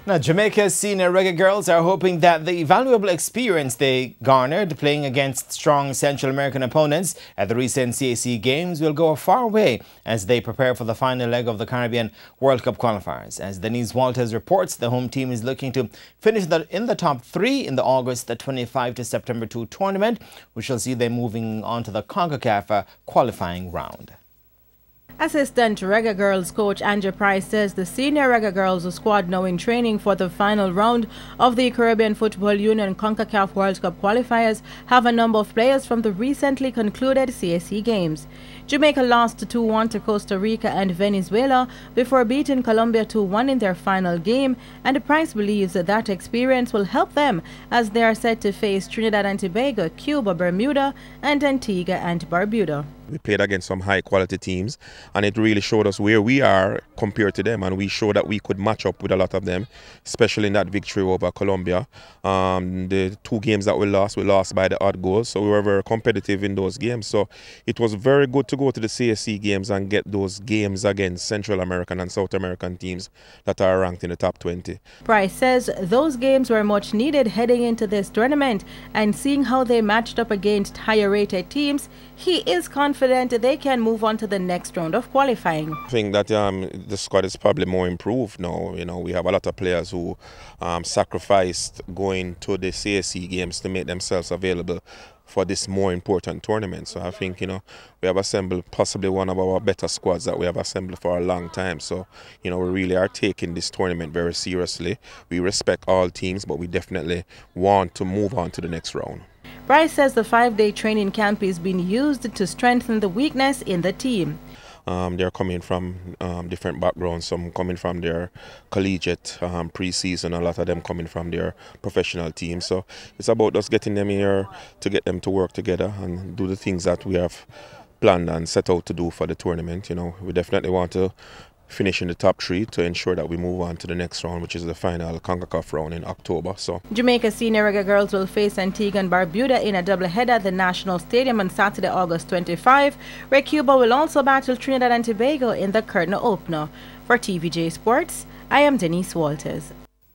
Now, Jamaica's senior reggae girls are hoping that the valuable experience they garnered playing against strong Central American opponents at the recent CAC Games will go a far way as they prepare for the final leg of the Caribbean World Cup qualifiers. As Denise Walters reports, the home team is looking to finish in the top three in the August 25 to September 2 tournament, which will see them moving on to the CONCACAF qualifying round. Assistant Reggae Girls coach Andrew Price says the senior Reggae Girls squad now in training for the final round of the Caribbean Football Union CONCACAF World Cup qualifiers have a number of players from the recently concluded CAC Games. Jamaica lost 2-1 to Costa Rica and Venezuela before beating Colombia 2-1 in their final game, and Price believes that experience will help them as they are set to face Trinidad and Tobago, Cuba, Bermuda, and Antigua and Barbuda. We played against some high-quality teams, and it really showed us where we are compared to them, and we showed that we could match up with a lot of them, especially in that victory over Colombia. The two games that we lost by the odd goals, so we were very competitive in those games. So it was very good to go to the CAC Games and get those games against Central American and South American teams that are ranked in the top 20. Price says those games were much needed heading into this tournament, and seeing how they matched up against higher-rated teams, he is confident they can move on to the next round of qualifying. I think that the squad is probably more improved now. You know, we have a lot of players who sacrificed going to the CAC Games to make themselves available for this more important tournament. So I think, you know, we have assembled possibly one of our better squads that we have assembled for a long time. So, you know, we really are taking this tournament very seriously. We respect all teams, but we definitely want to move on to the next round. Price says the 5-day training camp is being used to strengthen the weakness in the team. They're coming from different backgrounds, some coming from their collegiate pre-season, a lot of them coming from their professional team. So it's about us getting them here to get them to work together and do the things that we have planned and set out to do for the tournament. You know, we definitely want to finish in the top three to ensure that we move on to the next round, which is the final CONCACAF round in October. So Jamaica senior Reggae Girls will face Antigua and Barbuda in a doubleheader at the National Stadium on Saturday, August 25, where Cuba will also battle Trinidad and Tobago in the curtain opener. For TVJ Sports, I am Denise Walters.